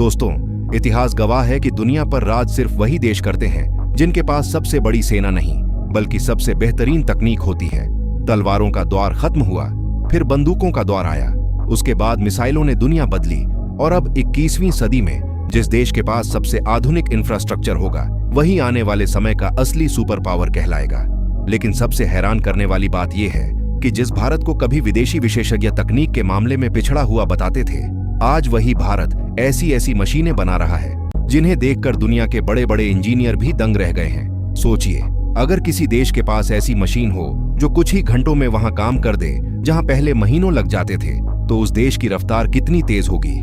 दोस्तों, इतिहास गवाह है कि दुनिया पर राज सिर्फ वही देश करते हैं जिनके पास सबसे बड़ी सेना नहीं, बल्कि सबसे बेहतरीन तकनीक होती है। तलवारों का दौर खत्म हुआ, फिर बंदूकों का दौर आया, उसके बाद मिसाइलों ने दुनिया बदली, और अब 21वीं सदी में जिस देश के पास सबसे आधुनिक इंफ्रास्ट्रक्चर होगा, वही आने वाले समय का असली सुपर पावर कहलाएगा। लेकिन सबसे हैरान करने वाली बात यह है कि जिस भारत को कभी विदेशी विशेषज्ञ तकनीक के मामले में पिछड़ा हुआ बताते थे, आज वही भारत ऐसी ऐसी मशीनें बना रहा है जिन्हें देखकर दुनिया के बड़े बड़े इंजीनियर भी दंग रह गए हैं। सोचिए, अगर किसी देश के पास ऐसी मशीन हो जो कुछ ही घंटों में वहां काम कर दे जहां पहले महीनों लग जाते थे, तो उस देश की रफ्तार कितनी तेज होगी।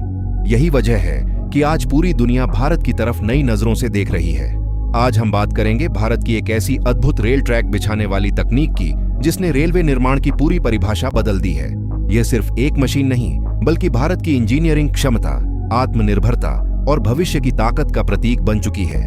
यही वजह है कि आज पूरी दुनिया भारत की तरफ नई नजरों से देख रही है। आज हम बात करेंगे भारत की एक ऐसी अद्भुत रेल ट्रैक बिछाने वाली तकनीक की जिसने रेलवे निर्माण की पूरी परिभाषा बदल दी है। यह सिर्फ एक मशीन नहीं, बल्कि भारत की इंजीनियरिंग क्षमता, आत्मनिर्भरता और भविष्य की ताकत का प्रतीक बन चुकी है।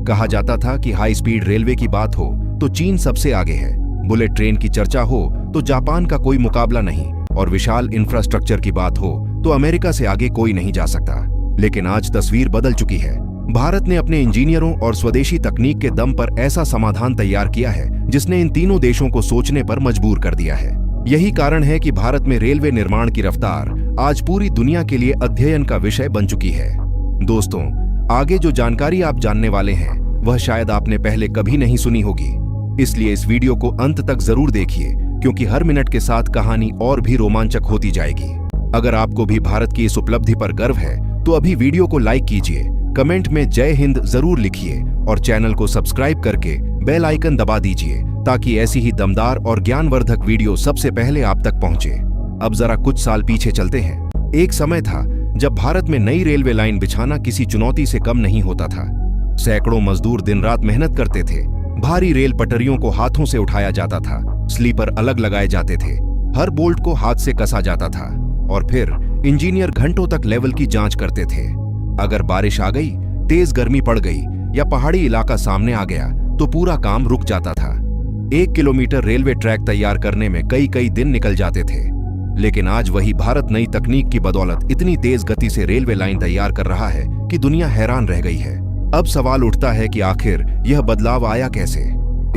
कहा जाता था कि हाई स्पीड रेलवे की बात हो तो चीन सबसे आगे है, बुलेट ट्रेन की चर्चा हो तो जापान का कोई मुकाबला नहीं, और विशाल इंफ्रास्ट्रक्चर की बात हो तो अमेरिका से आगे कोई नहीं जा सकता। लेकिन आज तस्वीर बदल चुकी है। भारत ने अपने इंजीनियरों और स्वदेशी तकनीक के दम पर ऐसा समाधान तैयार किया है जिसने इन तीनों देशों को सोचने पर मजबूर कर दिया है। यही कारण है कि भारत में रेलवे निर्माण की रफ्तार आज पूरी दुनिया के लिए अध्ययन का विषय बन चुकी है। दोस्तों, आगे जो जानकारी आप जानने वाले हैं वह शायद आपने पहले कभी नहीं सुनी होगी, इसलिए इस वीडियो को अंत तक जरूर देखिए, क्योंकि हर मिनट के साथ कहानी और भी रोमांचक होती जाएगी। अगर आपको भी भारत की इस उपलब्धि पर गर्व है तो अभी वीडियो को लाइक कीजिए, कमेंट में जय हिंद जरूर लिखिए और चैनल को सब्सक्राइब करके बेल आइकन दबा दीजिए ताकि ऐसी ही दमदार और ज्ञानवर्धक वीडियो सबसे पहले आप तक पहुंचे। अब जरा कुछ साल पीछे चलते हैं। एक समय था जब भारत में नई रेलवे लाइन बिछाना किसी चुनौती से कम नहीं होता था। सैकड़ों मजदूर दिन रात मेहनत करते थे, भारी रेल पटरियों को हाथों से उठाया जाता था, स्लीपर अलग लगाए जाते थे, हर बोल्ट को हाथ से कसा जाता था, और फिर इंजीनियर घंटों तक लेवल की जांच करते थे। अगर बारिश आ गई, तेज गर्मी पड़ गई या पहाड़ी इलाका सामने आ गया तो पूरा काम रुक जाता था। 1 किलोमीटर रेलवे ट्रैक तैयार करने में कई दिन निकल जाते थे। लेकिन आज वही भारत नई तकनीक की बदौलत इतनी तेज गति से रेलवे लाइन तैयार कर रहा है कि दुनिया हैरान रह गई है। अब सवाल उठता है कि आखिर यह बदलाव आया कैसे?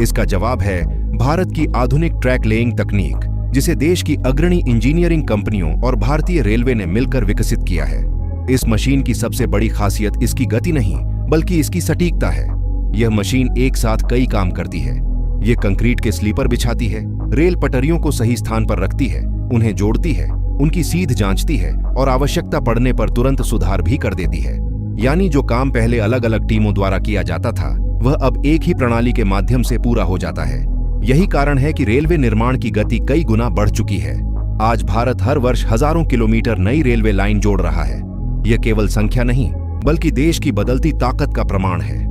इसका जवाब है भारत की आधुनिक ट्रैक लेइंग तकनीक, जिसे देश की अग्रणी इंजीनियरिंग कंपनियों और भारतीय रेलवे ने मिलकर विकसित किया है। इस मशीन की सबसे बड़ी खासियत इसकी गति नहीं, बल्कि इसकी सटीकता है। यह मशीन एक साथ कई काम करती है। ये कंक्रीट के स्लीपर बिछाती है, रेल पटरियों को सही स्थान पर रखती है, उन्हें जोड़ती है, उनकी सीध जांचती है और आवश्यकता पड़ने पर तुरंत सुधार भी कर देती है। यानी जो काम पहले अलग अलग टीमों द्वारा किया जाता था, वह अब एक ही प्रणाली के माध्यम से पूरा हो जाता है। यही कारण है कि रेलवे निर्माण की गति कई गुना बढ़ चुकी है। आज भारत हर वर्ष हजारों किलोमीटर नई रेलवे लाइन जोड़ रहा है। यह केवल संख्या नहीं, बल्कि देश की बदलती ताकत का प्रमाण है।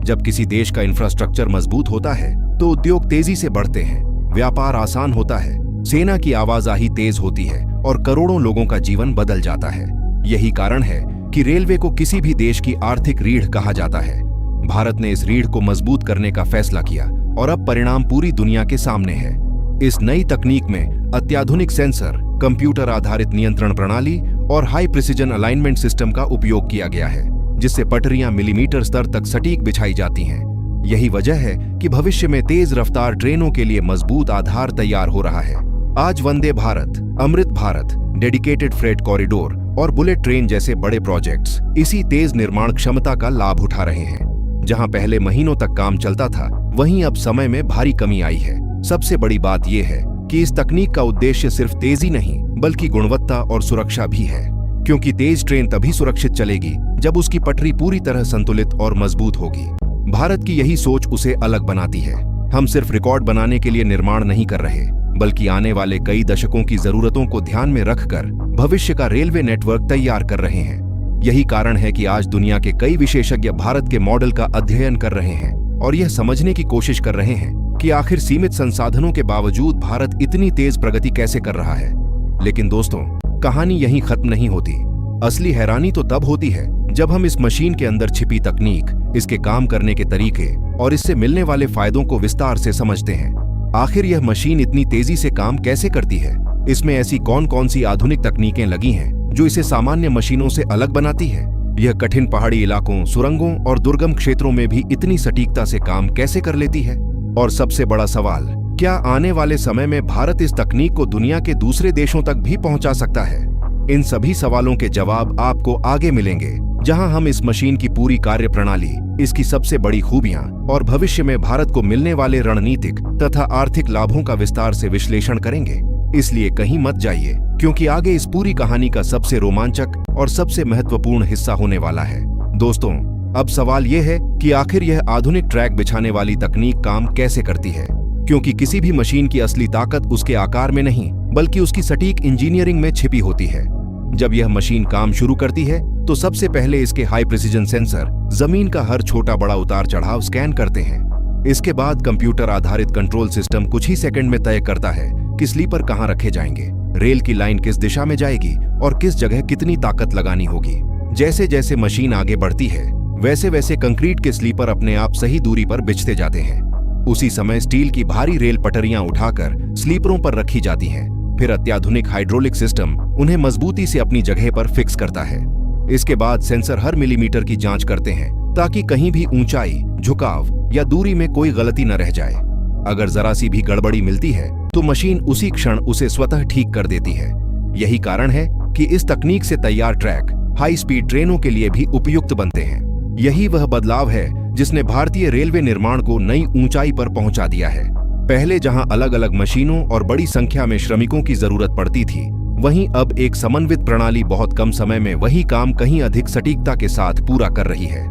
जब किसी देश का इंफ्रास्ट्रक्चर मजबूत होता है तो उद्योग तेजी से बढ़ते हैं, व्यापार आसान होता है, सेना की आवाजाही तेज होती है और करोड़ों लोगों का जीवन बदल जाता है। यही कारण है कि रेलवे को किसी भी देश की आर्थिक रीढ़ कहा जाता है। भारत ने इस रीढ़ को मजबूत करने का फैसला किया और अब परिणाम पूरी दुनिया के सामने है। इस नई तकनीक में अत्याधुनिक सेंसर, कंप्यूटर आधारित नियंत्रण प्रणाली और हाई प्रिसिजन अलाइनमेंट सिस्टम का उपयोग किया गया है, जिससे पटरियां मिलीमीटर स्तर तक सटीक बिछाई जाती हैं। यही वजह है कि भविष्य में तेज रफ्तार ट्रेनों के लिए मजबूत आधार तैयार हो रहा है। आज Vande Bharat, Amrit Bharat, dedicated freight corridor और बुलेट ट्रेन जैसे बड़े प्रोजेक्ट्स इसी तेज निर्माण क्षमता का लाभ उठा रहे हैं। जहां पहले महीनों तक काम चलता था, वहीं अब समय में भारी कमी आई है। सबसे बड़ी बात यह है कि इस तकनीक का उद्देश्य सिर्फ तेजी नहीं, बल्कि गुणवत्ता और सुरक्षा भी है, क्योंकि तेज ट्रेन तभी सुरक्षित चलेगी जब उसकी पटरी पूरी तरह संतुलित और मजबूत होगी। भारत की यही सोच उसे अलग बनाती है। हम सिर्फ रिकॉर्ड बनाने के लिए निर्माण नहीं कर रहे, बल्कि आने वाले कई दशकों की जरूरतों को ध्यान में रखकर भविष्य का रेलवे नेटवर्क तैयार कर रहे हैं। यही कारण है कि आज दुनिया के कई विशेषज्ञ भारत के मॉडल का अध्ययन कर रहे हैं और यह समझने की कोशिश कर रहे हैं कि आखिर सीमित संसाधनों के बावजूद भारत इतनी तेज प्रगति कैसे कर रहा है। लेकिन दोस्तों, कहानी यहीं खत्म नहीं होती। असली हैरानी तो तब होती है जब हम इस मशीन के अंदर छिपी तकनीक, इसके काम करने के तरीके और इससे मिलने वाले फायदों को विस्तार से समझते हैं। आखिर यह मशीन इतनी तेजी से काम कैसे करती है? इसमें ऐसी कौन कौन सी आधुनिक तकनीकें लगी हैं जो इसे सामान्य मशीनों से अलग बनाती है? यह कठिन पहाड़ी इलाकों, सुरंगों और दुर्गम क्षेत्रों में भी इतनी सटीकता से काम कैसे कर लेती है? और सबसे बड़ा सवाल, क्या आने वाले समय में भारत इस तकनीक को दुनिया के दूसरे देशों तक भी पहुंचा सकता है? इन सभी सवालों के जवाब आपको आगे मिलेंगे, जहां हम इस मशीन की पूरी कार्यप्रणाली, इसकी सबसे बड़ी खूबियां और भविष्य में भारत को मिलने वाले रणनीतिक तथा आर्थिक लाभों का विस्तार से विश्लेषण करेंगे। इसलिए कहीं मत जाइए, क्योंकि आगे इस पूरी कहानी का सबसे रोमांचक और सबसे महत्वपूर्ण हिस्सा होने वाला है। दोस्तों, अब सवाल यह है कि आखिर यह आधुनिक ट्रैक बिछाने वाली तकनीक काम कैसे करती है? क्योंकि किसी भी मशीन की असली ताकत उसके आकार में नहीं, बल्कि उसकी सटीक इंजीनियरिंग में छिपी होती है। जब यह मशीन काम शुरू करती है तो सबसे पहले इसके हाई प्रिसीजन सेंसर जमीन का हर छोटा बड़ा उतार चढ़ाव स्कैन करते हैं। इसके बाद कंप्यूटर आधारित कंट्रोल सिस्टम कुछ ही सेकंड में तय करता है कि स्लीपर कहां रखे जाएंगे, रेल की लाइन किस दिशा में जाएगी और किस जगह कितनी ताकत लगानी होगी। जैसे जैसे मशीन आगे बढ़ती है, वैसे वैसे कंक्रीट के स्लीपर अपने आप सही दूरी पर बिछते जाते हैं। उसी समय स्टील की भारी रेल पटरियां उठाकर स्लीपरों पर रखी जाती हैं। फिर अत्याधुनिक हाइड्रोलिक सिस्टम उन्हें मजबूती से अपनी जगह पर फिक्स करता है। इसके बाद सेंसर हर मिलीमीटर की जांच करते हैं ताकि कहीं भी ऊंचाई, झुकाव या दूरी में कोई गलती न रह जाए। अगर जरा सी भी गड़बड़ी मिलती है तो मशीन उसी क्षण उसे स्वतः ठीक कर देती है। यही कारण है कि इस तकनीक से तैयार ट्रैक हाई स्पीड ट्रेनों के लिए भी उपयुक्त बनते हैं। यही वह बदलाव है जिसने भारतीय रेलवे निर्माण को नई ऊंचाई पर पहुंचा दिया है। पहले जहां अलग अलग मशीनों और बड़ी संख्या में श्रमिकों की जरूरत पड़ती थी, वहीं अब एक समन्वित प्रणाली बहुत कम समय में वही काम कहीं अधिक सटीकता के साथ पूरा कर रही है।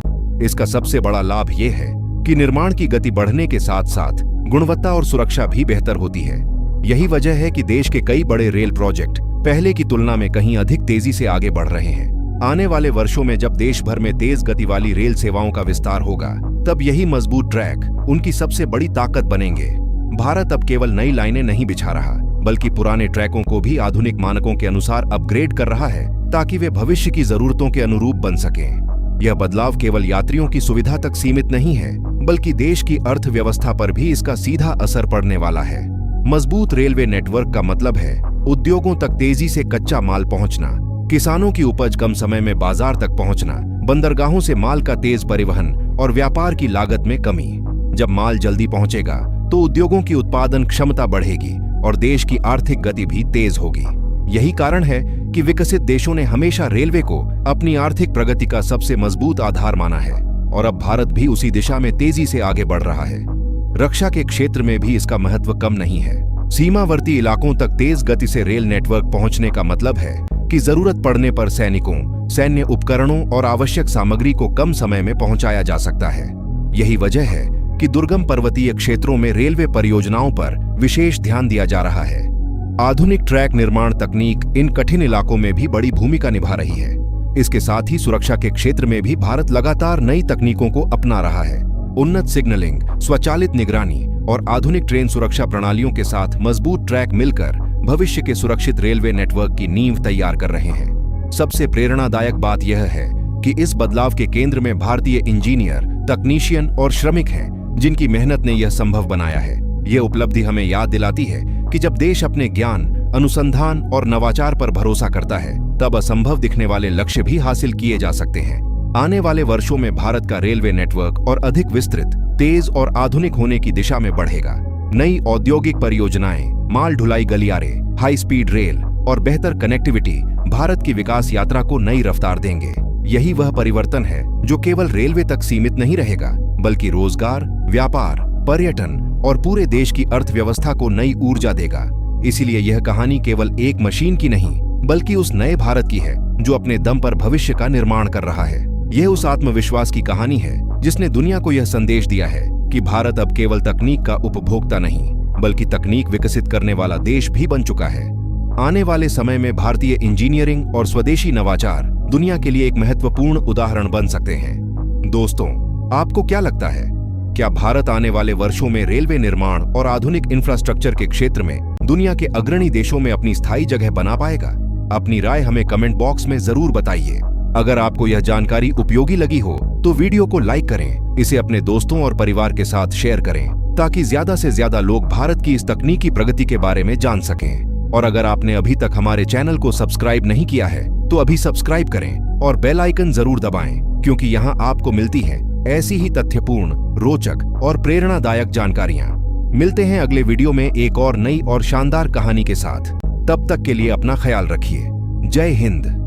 इसका सबसे बड़ा लाभ यह है कि निर्माण की गति बढ़ने के साथ साथ गुणवत्ता और सुरक्षा भी बेहतर होती है। यही वजह है कि देश के कई बड़े रेल प्रोजेक्ट पहले की तुलना में कहीं अधिक तेजी से आगे बढ़ रहे हैं। आने वाले वर्षों में जब देश भर में तेज गति वाली रेल सेवाओं का विस्तार होगा, तब यही मजबूत ट्रैक उनकी सबसे बड़ी ताकत बनेंगे। भारत अब केवल नई लाइनें नहीं बिछा रहा, बल्कि पुराने ट्रैकों को भी आधुनिक मानकों के अनुसार अपग्रेड कर रहा है, ताकि वे भविष्य की जरूरतों के अनुरूप बन सकें। यह बदलाव केवल यात्रियों की सुविधा तक सीमित नहीं है, बल्कि देश की अर्थव्यवस्था पर भी इसका सीधा असर पड़ने वाला है। मजबूत रेलवे नेटवर्क का मतलब है उद्योगों तक तेजी से कच्चा माल पहुंचना, किसानों की उपज कम समय में बाजार तक पहुंचना, बंदरगाहों से माल का तेज परिवहन और व्यापार की लागत में कमी। जब माल जल्दी पहुंचेगा तो उद्योगों की उत्पादन क्षमता बढ़ेगी और देश की आर्थिक गति भी तेज होगी। यही कारण है कि विकसित देशों ने हमेशा रेलवे को अपनी आर्थिक प्रगति का सबसे मजबूत आधार माना है, और अब भारत भी उसी दिशा में तेजी से आगे बढ़ रहा है। रक्षा के क्षेत्र में भी इसका महत्व कम नहीं है। सीमावर्ती इलाकों तक तेज गति से रेल नेटवर्क पहुंचने का मतलब है कि जरूरत पड़ने पर सैनिकों, सैन्य उपकरणों और आवश्यक सामग्री को कम समय में पहुंचाया जा सकता है। यही वजह है कि दुर्गम पर्वतीय क्षेत्रों में रेलवे परियोजनाओं पर विशेष ध्यान दिया जा रहा है। आधुनिक ट्रैक निर्माण तकनीक इन कठिन इलाकों में भी बड़ी भूमिका निभा रही है। इसके साथ ही सुरक्षा के क्षेत्र में भी भारत लगातार नई तकनीकों को अपना रहा है। उन्नत सिग्नलिंग, स्वचालित निगरानी और आधुनिक ट्रेन सुरक्षा प्रणालियों के साथ मजबूत ट्रैक मिलकर भविष्य के सुरक्षित रेलवे नेटवर्क की नींव तैयार कर रहे हैं। सबसे प्रेरणादायक बात यह है कि इस बदलाव के केंद्र में भारतीय इंजीनियर, तकनीशियन और श्रमिक हैं, जिनकी मेहनत ने यह संभव बनाया है। यह उपलब्धि हमें याद दिलाती है कि जब देश अपने ज्ञान, अनुसंधान और नवाचार पर भरोसा करता है, तब असंभव दिखने वाले लक्ष्य भी हासिल किए जा सकते हैं। आने वाले वर्षों में भारत का रेलवे नेटवर्क और अधिक विस्तृत, तेज और आधुनिक होने की दिशा में बढ़ेगा। नई औद्योगिक परियोजनाएं, माल ढुलाई गलियारे, हाई स्पीड रेल और बेहतर कनेक्टिविटी भारत की विकास यात्रा को नई रफ्तार देंगे। यही वह परिवर्तन है जो केवल रेलवे तक सीमित नहीं रहेगा, बल्कि रोजगार, व्यापार, पर्यटन और पूरे देश की अर्थव्यवस्था को नई ऊर्जा देगा। इसीलिए यह कहानी केवल एक मशीन की नहीं, बल्कि उस नए भारत की है जो अपने दम पर भविष्य का निर्माण कर रहा है। यह उस आत्मविश्वास की कहानी है जिसने दुनिया को यह संदेश दिया है कि भारत अब केवल तकनीक का उपभोक्ता नहीं, बल्कि तकनीक विकसित करने वाला देश भी बन चुका है। आने वाले समय में भारतीय इंजीनियरिंग और स्वदेशी नवाचार दुनिया के लिए एक महत्वपूर्ण उदाहरण बन सकते हैं। दोस्तों, आपको क्या लगता है? क्या भारत आने वाले वर्षों में रेलवे निर्माण और आधुनिक इंफ्रास्ट्रक्चर के क्षेत्र में दुनिया के अग्रणी देशों में अपनी स्थायी जगह बना पाएगा? अपनी राय हमें कमेंट बॉक्स में जरूर बताइए। अगर आपको यह जानकारी उपयोगी लगी हो तो वीडियो को लाइक करें, इसे अपने दोस्तों और परिवार के साथ शेयर करें, ताकि ज्यादा से ज्यादा लोग भारत की इस तकनीकी प्रगति के बारे में जान सकें। और अगर आपने अभी तक हमारे चैनल को सब्सक्राइब नहीं किया है तो अभी सब्सक्राइब करें और बेल आइकन जरूर दबाएं, क्योंकि यहाँ आपको मिलती है ऐसी ही तथ्यपूर्ण, रोचक और प्रेरणादायक जानकारियां। मिलते हैं अगले वीडियो में एक और नई और शानदार कहानी के साथ। तब तक के लिए अपना ख्याल रखिए। जय हिंद।